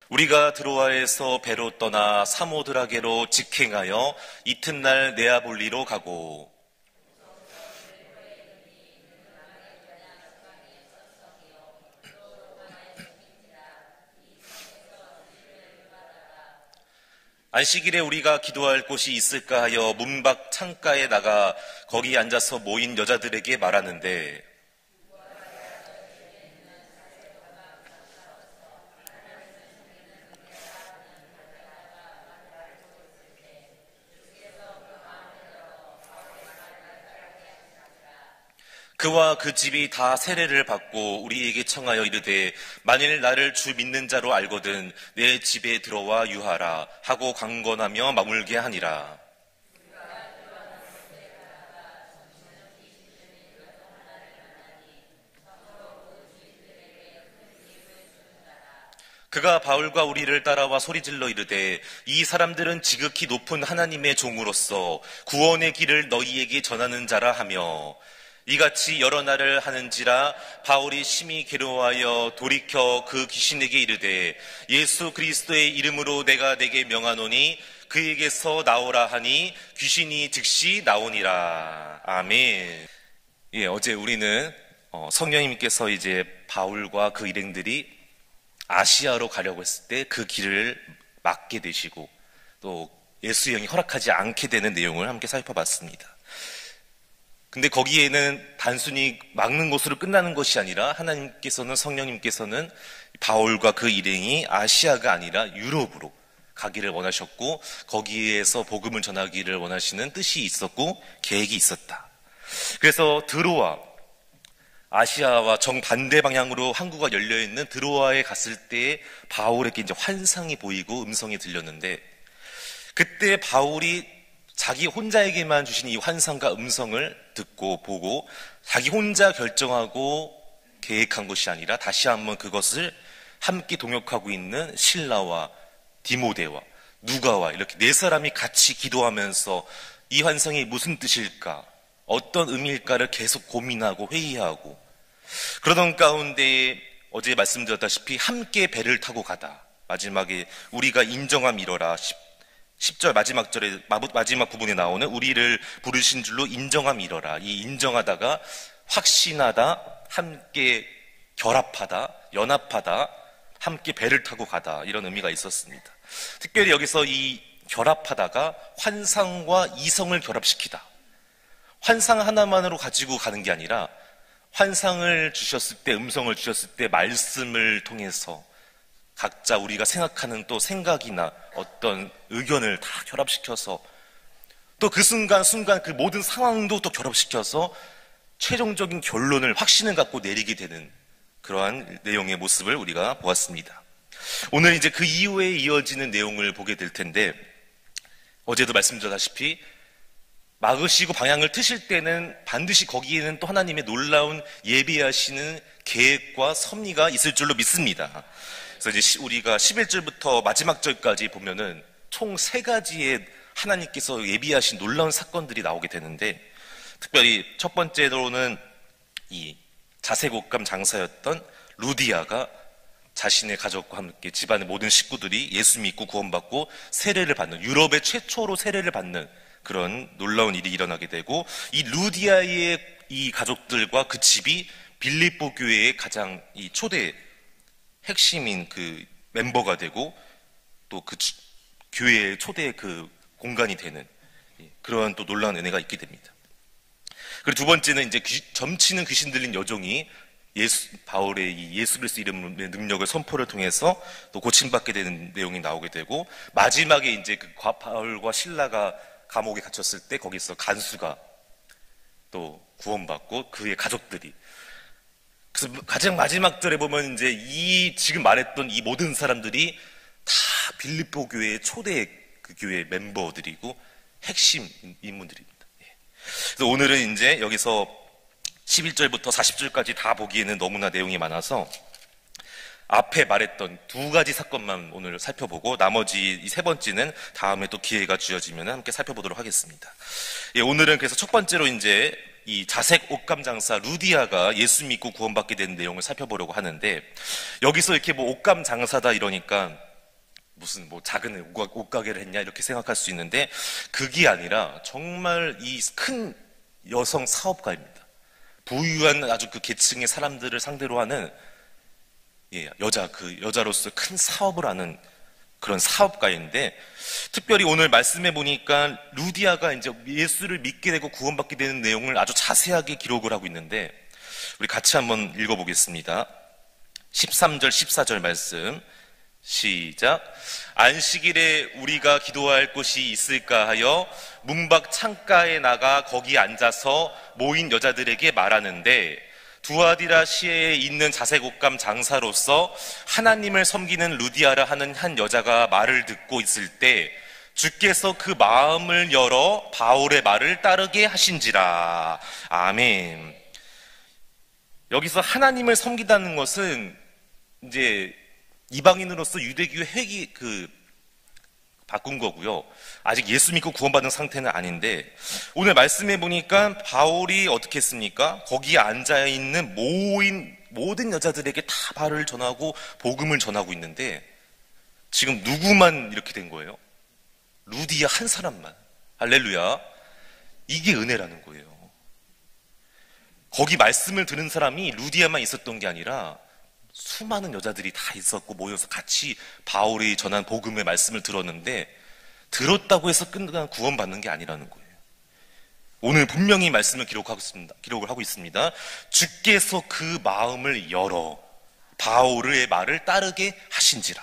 우리가 드로아에서 배로 떠나 사모드라게로 직행하여 이튿날 네아볼리로 가고, 안식일에 우리가 기도할 곳이 있을까 하여 문 밖 창가에 나가 거기 앉아서 모인 여자들에게 말하는데, 그와 그 집이 다 세례를 받고 우리에게 청하여 이르되, 만일 나를 주 믿는 자로 알거든 내 집에 들어와 유하라 하고 강권하며 머물게 하니라. 그가 바울과 우리를 따라와 소리질러 이르되, 이 사람들은 지극히 높은 하나님의 종으로서 구원의 길을 너희에게 전하는 자라 하며, 이같이 여러 날을 하는지라 바울이 심히 괴로워하여 돌이켜 그 귀신에게 이르되, 예수 그리스도의 이름으로 내가 내게 명하노니 그에게서 나오라 하니 귀신이 즉시 나오니라. 아멘. 예, 어제 우리는 성령님께서 이제 바울과 그 일행들이 아시아로 가려고 했을 때 그 길을 막게 되시고 또 예수 형이 허락하지 않게 되는 내용을 함께 살펴봤습니다. 근데 거기에는 단순히 막는 것으로 끝나는 것이 아니라 하나님께서는, 성령님께서는 바울과 그 일행이 아시아가 아니라 유럽으로 가기를 원하셨고, 거기에서 복음을 전하기를 원하시는 뜻이 있었고 계획이 있었다. 그래서 드로아, 아시아와 정반대 방향으로 항구가 열려있는 드로아에 갔을 때 바울에게 이제 환상이 보이고 음성이 들렸는데, 그때 바울이 자기 혼자에게만 주신 이 환상과 음성을 듣고 보고 자기 혼자 결정하고 계획한 것이 아니라 다시 한번 그것을 함께 동역하고 있는 실라와 디모데와 누가와 이렇게 네 사람이 같이 기도하면서 이 환상이 무슨 뜻일까, 어떤 의미일까를 계속 고민하고 회의하고, 그러던 가운데 어제 말씀드렸다시피 함께 배를 타고 가다, 마지막에 우리가 인정함 이뤄라, 10절 마지막 부분에 나오는 우리를 부르신 줄로 인정함 이뤄라. 이 인정하다가 확신하다, 함께 결합하다, 연합하다, 함께 배를 타고 가다, 이런 의미가 있었습니다. 특별히 여기서 이 결합하다가 환상과 이성을 결합시키다. 환상 하나만으로 가지고 가는 게 아니라 환상을 주셨을 때, 음성을 주셨을 때 말씀을 통해서 각자 우리가 생각하는 또 생각이나 어떤 의견을 다 결합시켜서 또 그 순간 그 모든 상황도 또 결합시켜서 최종적인 결론을, 확신을 갖고 내리게 되는 그러한 내용의 모습을 우리가 보았습니다. 오늘 이제 그 이후에 이어지는 내용을 보게 될 텐데, 어제도 말씀드렸다시피 막으시고 방향을 트실 때는 반드시 거기에는 또 하나님의 놀라운 예비하시는 계획과 섭리가 있을 줄로 믿습니다. 그래서 이제 우리가 11절부터 마지막 절까지 보면은 총 3가지의 하나님께서 예비하신 놀라운 사건들이 나오게 되는데, 특별히 첫 번째로는 이 자색 옷감 장사였던 루디아가 자신의 가족과 함께 집안의 모든 식구들이 예수 믿고 구원받고 세례를 받는, 유럽의 최초로 세례를 받는 그런 놀라운 일이 일어나게 되고, 이 루디아의 이 가족들과 그 집이 빌립보 교회의 가장 이 초대 핵심인 그 멤버가 되고 또 그 교회의 초대 그 공간이 되는 그런 또 놀라운 은혜가 있게 됩니다. 그리고 두 번째는 이제 점치는 귀신 들린 여종이 바울의 이 예수 그리스도 이름의 능력을 선포를 통해서 또 고침받게 되는 내용이 나오게 되고, 마지막에 이제 그 바울과 실라가 감옥에 갇혔을 때 거기서 간수가 또 구원받고 그의 가족들이, 그래서 가장 마지막 절에 보면 이제 이 지금 말했던 이 모든 사람들이 다 빌립보 교회의 초대 그 교회 멤버들이고 핵심 인물들입니다. 그래서 오늘은 이제 여기서 11절부터 40절까지 다 보기에는 너무나 내용이 많아서 앞에 말했던 2가지 사건만 오늘 살펴보고 나머지 이 3번째는 다음에 또 기회가 주어지면 함께 살펴보도록 하겠습니다. 예, 오늘은 그래서 첫 번째로 이제 이 자색 옷감 장사 루디아가 예수 믿고 구원받게 되는 내용을 살펴보려고 하는데, 여기서 이렇게 뭐 옷감 장사다 이러니까 무슨 뭐 작은 옷가게를 했냐 이렇게 생각할 수 있는데 그게 아니라 정말 이 큰 여성 사업가입니다. 부유한 아주 그 계층의 사람들을 상대로 하는 여자로서 큰 사업을 하는 그런 사업가인데, 특별히 오늘 말씀해 보니까 루디아가 이제 예수를 믿게 되고 구원받게 되는 내용을 아주 자세하게 기록을 하고 있는데, 우리 같이 한번 읽어보겠습니다. 13절 14절 말씀 시작. 안식일에 우리가 기도할 곳이 있을까 하여 문밖 창가에 나가 거기 앉아서 모인 여자들에게 말하는데, 두아디라 시내에 있는 자색옷감 장사로서 하나님을 섬기는 루디아라 하는 한 여자가 말을 듣고 있을 때 주께서 그 마음을 열어 바울의 말을 따르게 하신지라. 아멘. 여기서 하나님을 섬기다는 것은 이제 이방인으로서 유대교의 바꾼 거고요. 아직 예수 믿고 구원받은 상태는 아닌데, 오늘 말씀해 보니까 바울이 어떻게 했습니까? 거기에 앉아 있는 모든 여자들에게 다 말을 전하고 복음을 전하고 있는데, 지금 누구만 이렇게 된 거예요? 루디아 한 사람만. 할렐루야. 이게 은혜라는 거예요. 거기 말씀을 들은 사람이 루디아만 있었던 게 아니라 수많은 여자들이 다 있었고 모여서 같이 바울이 전한 복음의 말씀을 들었는데, 들었다고 해서 끝난 구원받는 게 아니라는 거예요. 오늘 분명히 말씀을 기록을 하고 있습니다. 주께서 그 마음을 열어 바울의 말을 따르게 하신지라.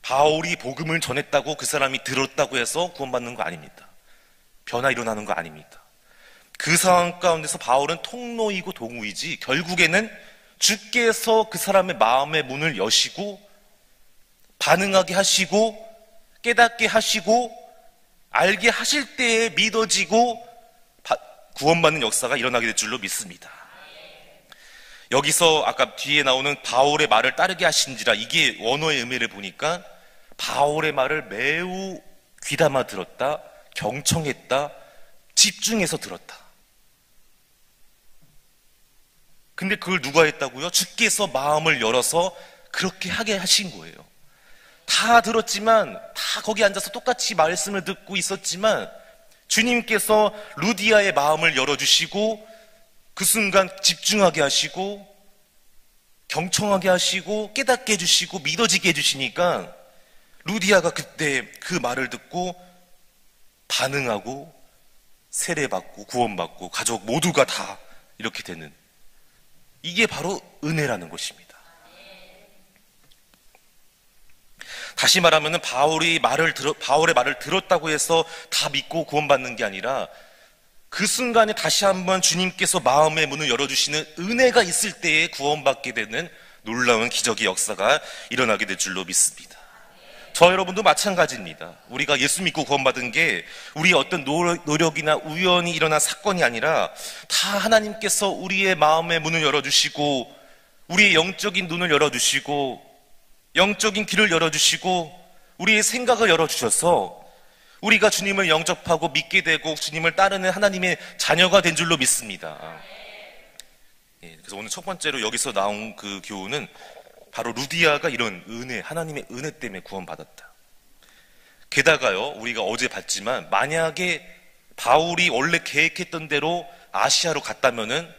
바울이 복음을 전했다고 그 사람이 들었다고 해서 구원받는 거 아닙니다. 변화 일어나는 거 아닙니다. 그 상황 가운데서 바울은 통로이고 동우이지, 결국에는 주께서 그 사람의 마음의 문을 여시고 반응하게 하시고 깨닫게 하시고 알게 하실 때에 믿어지고 구원받는 역사가 일어나게 될 줄로 믿습니다. 여기서 아까 뒤에 나오는 바울의 말을 따르게 하신지라, 이게 원어의 의미를 보니까 바울의 말을 매우 귀담아 들었다, 경청했다, 집중해서 들었다. 근데 그걸 누가 했다고요? 주께서 마음을 열어서 그렇게 하게 하신 거예요. 다 들었지만, 다 거기 앉아서 똑같이 말씀을 듣고 있었지만 주님께서 루디아의 마음을 열어주시고 그 순간 집중하게 하시고 경청하게 하시고 깨닫게 해주시고 믿어지게 해주시니까 루디아가 그때 그 말을 듣고 반응하고 세례받고 구원받고 가족 모두가 다 이렇게 되는, 이게 바로 은혜라는 것입니다. 다시 말하면 바울의 말을 들었다고 해서 다 믿고 구원받는 게 아니라 그 순간에 다시 한번 주님께서 마음의 문을 열어주시는 은혜가 있을 때에 구원받게 되는 놀라운 기적의 역사가 일어나게 될 줄로 믿습니다. 저 여러분도 마찬가지입니다. 우리가 예수 믿고 구원받은 게 우리의 어떤 노력이나 우연히 일어난 사건이 아니라 다 하나님께서 우리의 마음의 문을 열어주시고 우리의 영적인 눈을 열어주시고 영적인 길을 열어주시고 우리의 생각을 열어주셔서 우리가 주님을 영접하고 믿게 되고 주님을 따르는 하나님의 자녀가 된 줄로 믿습니다. 그래서 오늘 첫 번째로 여기서 나온 그 교훈은 바로 루디아가 이런 은혜, 하나님의 은혜 때문에 구원받았다. 게다가요, 우리가 어제 봤지만 만약에 바울이 원래 계획했던 대로 아시아로 갔다면은,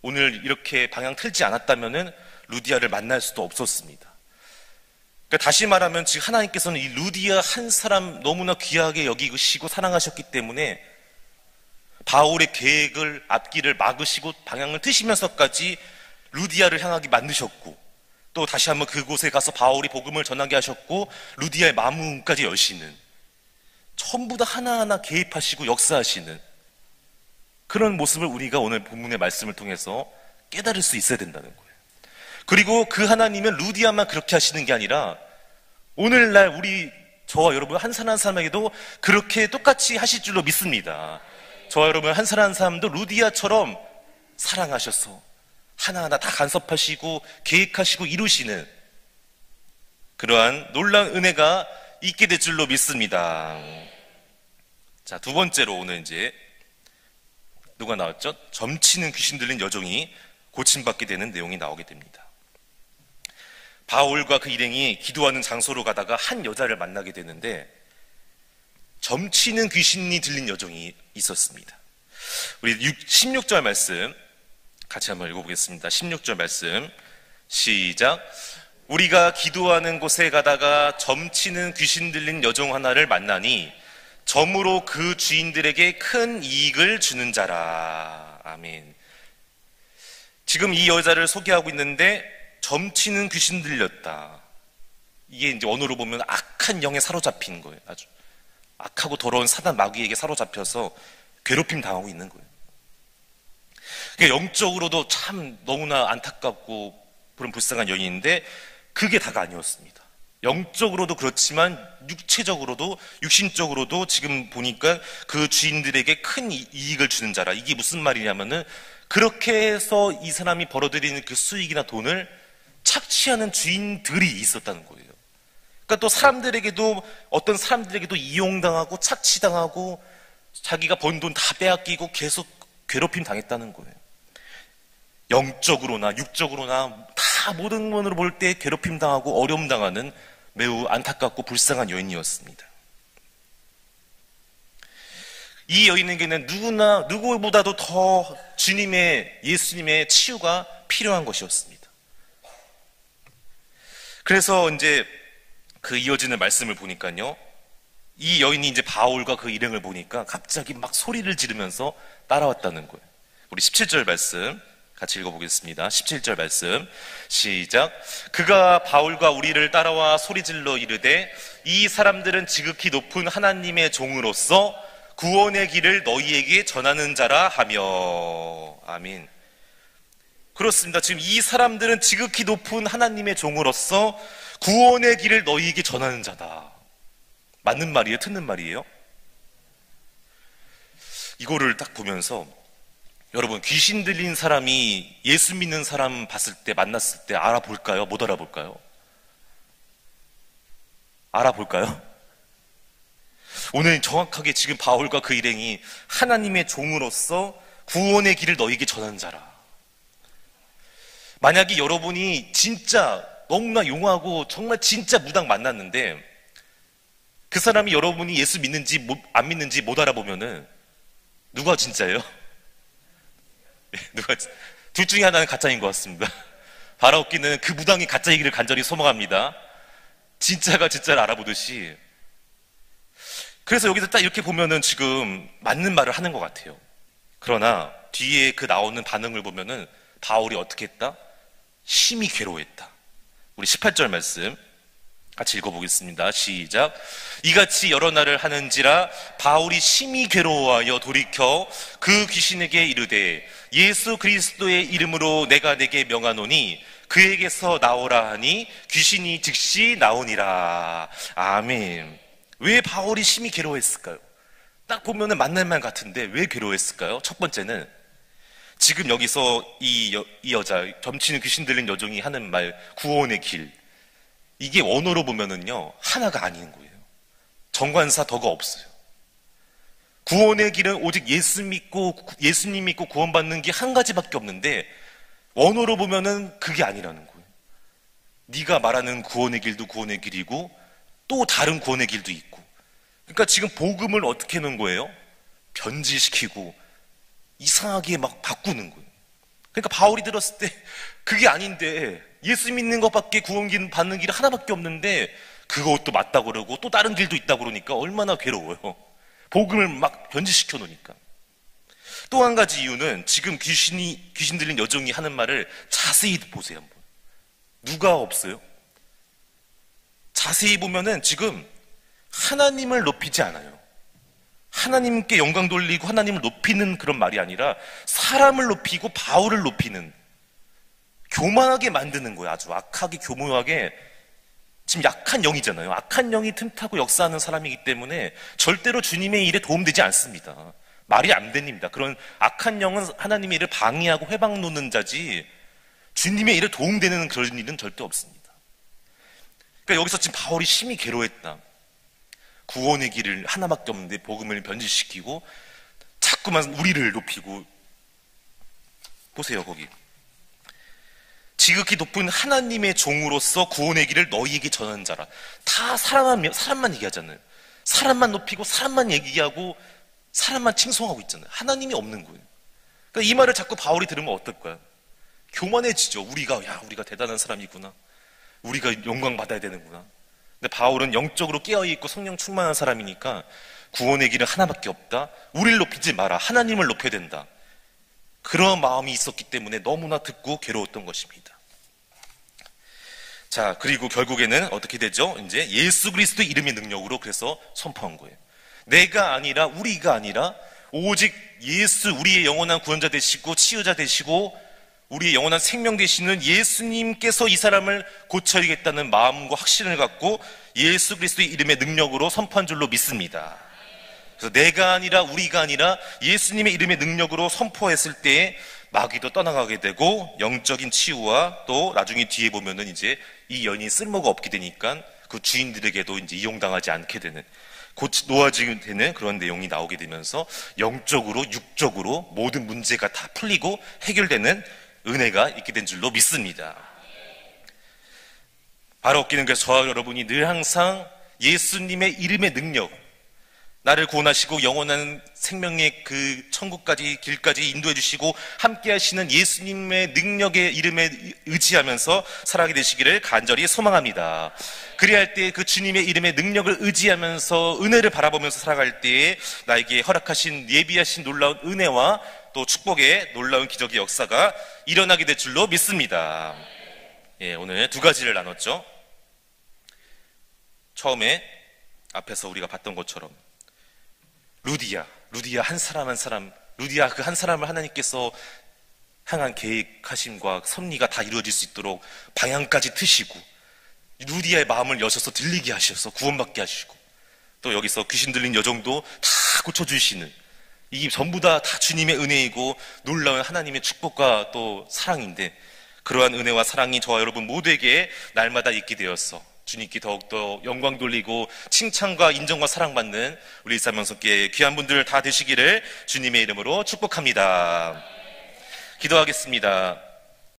오늘 이렇게 방향 틀지 않았다면은 루디아를 만날 수도 없었습니다. 그러니까 다시 말하면 지금 하나님께서는 이 루디아 한 사람 너무나 귀하게 여기시고 사랑하셨기 때문에 바울의 계획을 앞길을 막으시고 방향을 트시면서까지 루디아를 향하게 만드셨고, 또 다시 한번 그곳에 가서 바울이 복음을 전하게 하셨고 루디아의 마음문까지 여시는, 전부 다 하나하나 개입하시고 역사하시는 그런 모습을 우리가 오늘 본문의 말씀을 통해서 깨달을 수 있어야 된다는 거예요. 그리고 그 하나님은 루디아만 그렇게 하시는 게 아니라 오늘날 저와 여러분 한 사람 한 사람에게도 그렇게 똑같이 하실 줄로 믿습니다. 저와 여러분 한 사람 한 사람도 루디아처럼 사랑하셔서 하나하나 다 간섭하시고 계획하시고 이루시는 그러한 놀라운 은혜가 있게 될 줄로 믿습니다. 자, 두 번째로 오늘 이제 누가 나왔죠? 점치는 귀신 들린 여종이 고침받게 되는 내용이 나오게 됩니다. 바울과 그 일행이 기도하는 장소로 가다가 한 여자를 만나게 되는데 점치는 귀신이 들린 여종이 있었습니다. 우리 16절 말씀 같이 한번 읽어보겠습니다. 16절 말씀 시작. 우리가 기도하는 곳에 가다가 점치는 귀신 들린 여종 하나를 만나니 점으로 그 주인들에게 큰 이익을 주는 자라. 아멘. 지금 이 여자를 소개하고 있는데 점치는 귀신 들렸다. 이게 이제 언어로 보면 악한 영에 사로잡힌 거예요. 아주 악하고 더러운 사단 마귀에게 사로잡혀서 괴롭힘 당하고 있는 거예요. 그러니까 영적으로도 참 너무나 안타깝고 그런 불쌍한 여인인데 그게 다가 아니었습니다. 영적으로도 그렇지만 육체적으로도 육신적으로도 지금 보니까 그 주인들에게 큰 이익을 주는 자라. 이게 무슨 말이냐면은 그렇게 해서 이 사람이 벌어들이는 그 수익이나 돈을 착취하는 주인들이 있었다는 거예요. 그러니까 또 사람들에게도 어떤 사람들에게도 이용당하고 착취당하고 자기가 번 돈 다 빼앗기고 계속 괴롭힘 당했다는 거예요. 영적으로나 육적으로나 다 모든 면으로 볼 때 괴롭힘 당하고 어려움 당하는 매우 안타깝고 불쌍한 여인이었습니다. 이 여인에게는 누구보다도 더 예수님의 치유가 필요한 것이었습니다. 그래서 이제 그 이어지는 말씀을 보니까요, 이 여인이 이제 바울과 그 일행을 보니까 갑자기 막 소리를 지르면서 따라왔다는 거예요. 우리 17절 말씀 같이 읽어보겠습니다. 17절 말씀 시작. 그가 바울과 우리를 따라와 소리질러 이르되 이 사람들은 지극히 높은 하나님의 종으로서 구원의 길을 너희에게 전하는 자라 하며. 아멘. 그렇습니다. 지금 이 사람들은 지극히 높은 하나님의 종으로서 구원의 길을 너희에게 전하는 자다. 맞는 말이에요? 틀린 말이에요? 이거를 딱 보면서 여러분, 귀신 들린 사람이 예수 믿는 사람 봤을 때, 만났을 때 알아볼까요? 못 알아볼까요? 알아볼까요? 오늘 정확하게 지금 바울과 그 일행이 하나님의 종으로서 구원의 길을 너희에게 전하는 자라. 만약에 여러분이 진짜 너무나 용하고 정말 진짜 무당 만났는데 그 사람이 여러분이 예수 믿는지 안 믿는지 못 알아보면은 누가 진짜예요? 둘 중에 하나는 가짜인 것 같습니다. 바라옵기는 그 무당이 가짜이기를 간절히 소망합니다. 진짜가 진짜를 알아보듯이. 그래서 여기서 딱 이렇게 보면은 지금 맞는 말을 하는 것 같아요. 그러나 뒤에 그 나오는 반응을 보면은 바울이 어떻게 했다? 심히 괴로워했다. 우리 18절 말씀 같이 읽어보겠습니다. 시작. 이같이 여러 날을 하는지라 바울이 심히 괴로워하여 돌이켜 그 귀신에게 이르되 예수 그리스도의 이름으로 내가 내게 명하노니 그에게서 나오라 하니 귀신이 즉시 나오니라. 아멘. 왜 바울이 심히 괴로워했을까요? 딱 보면은 맞는 말 같은데 왜 괴로워했을까요? 첫 번째는 지금 여기서 이 여자, 점치는 귀신 들린 여종이 하는 말, 구원의 길, 이게 원어로 보면은요 하나가 아닌 거예요. 정관사 더가 없어요. 구원의 길은 오직 예수님 믿고 구원받는 게 한 가지밖에 없는데 원어로 보면은 그게 아니라는 거예요. 네가 말하는 구원의 길도 구원의 길이고 또 다른 구원의 길도 있고. 그러니까 지금 복음을 어떻게 하는 거예요? 변질시키고 이상하게 막 바꾸는 거예요. 그러니까 바울이 들었을 때 그게 아닌데 예수 믿는 것밖에 구원 받는 길이 하나밖에 없는데 그것도 맞다고 그러고 또 다른 길도 있다고 그러니까 얼마나 괴로워요. 복음을 막 변질시켜 놓으니까. 또 한 가지 이유는 지금 귀신 들린 여종이 하는 말을 자세히 보세요. 한번. 누가 없어요? 자세히 보면은 지금 하나님을 높이지 않아요. 하나님께 영광 돌리고 하나님을 높이는 그런 말이 아니라 사람을 높이고 바울을 높이는, 교만하게 만드는 거예요. 아주 악하게 교묘하게. 지금 약한 영이잖아요. 악한 영이 틈타고 역사하는 사람이기 때문에 절대로 주님의 일에 도움되지 않습니다. 말이 안 됩니다. 그런 악한 영은 하나님의 일을 방해하고 회방 놓는 자지 주님의 일에 도움되는 그런 일은 절대 없습니다. 그러니까 여기서 지금 바울이 심히 괴로워했다. 구원의 길을 하나밖에 없는데 복음을 변질시키고 자꾸만 우리를 높이고. 보세요, 거기 지극히 높은 하나님의 종으로서 구원의 길을 너희에게 전하는 자라. 다 사람만 얘기하잖아요. 사람만 높이고 사람만 얘기하고 사람만 칭송하고 있잖아요. 하나님이 없는 거예요. 그러니까 이 말을 자꾸 바울이 들으면 어떨까요? 교만해지죠. 우리가 대단한 사람이구나. 우리가 영광 받아야 되는구나. 근데 바울은 영적으로 깨어있고 성령 충만한 사람이니까 구원의 길은 하나밖에 없다. 우리를 높이지 마라. 하나님을 높여야 된다. 그런 마음이 있었기 때문에 너무나 듣고 괴로웠던 것입니다. 자, 그리고 결국에는 어떻게 되죠? 이제 예수 그리스도의 이름의 능력으로 그래서 선포한 거예요. 내가 아니라, 우리가 아니라 오직 예수, 우리의 영원한 구원자 되시고 치유자 되시고 우리의 영원한 생명 되시는 예수님께서 이 사람을 고쳐야겠다는 마음과 확신을 갖고 예수 그리스도의 이름의 능력으로 선포한 줄로 믿습니다. 그래서 내가 아니라, 우리가 아니라 예수님의 이름의 능력으로 선포했을 때에 마귀도 떠나가게 되고 영적인 치유와 또 나중에 뒤에 보면은 이제 이 연이 쓸모가 없게 되니까 그 주인들에게도 이제 이용당하지 않게 되는, 놓아지게 되는 그런 내용이 나오게 되면서 영적으로, 육적으로 모든 문제가 다 풀리고 해결되는 은혜가 있게 된 줄로 믿습니다. 바로 얻기는 그래서 저와 여러분이 늘 항상 예수님의 이름의 능력, 나를 구원하시고 영원한 생명의 그 천국까지 길까지 인도해 주시고 함께 하시는 예수님의 능력의 이름에 의지하면서 살아가게 되시기를 간절히 소망합니다. 그래야 할 때 그 주님의 이름의 능력을 의지하면서 은혜를 바라보면서 살아갈 때에 나에게 허락하신 예비하신 놀라운 은혜와 또 축복의 놀라운 기적의 역사가 일어나게 될 줄로 믿습니다. 예, 오늘 두 가지를 나눴죠. 처음에 앞에서 우리가 봤던 것처럼 루디아 한 사람 한 사람, 루디아 그 한 사람을 하나님께서 향한 계획하심과 섭리가 다 이루어질 수 있도록 방향까지 트시고 루디아의 마음을 여셔서 들리게 하셔서 구원받게 하시고 또 여기서 귀신 들린 여종도 다 고쳐주시는, 이 전부 다 주님의 은혜이고 놀라운 하나님의 축복과 또 사랑인데 그러한 은혜와 사랑이 저와 여러분 모두에게 날마다 있게 되어서 주님께 더욱더 영광 돌리고 칭찬과 인정과 사랑받는 우리 일사명석교회 귀한 분들 다 되시기를 주님의 이름으로 축복합니다. 기도하겠습니다.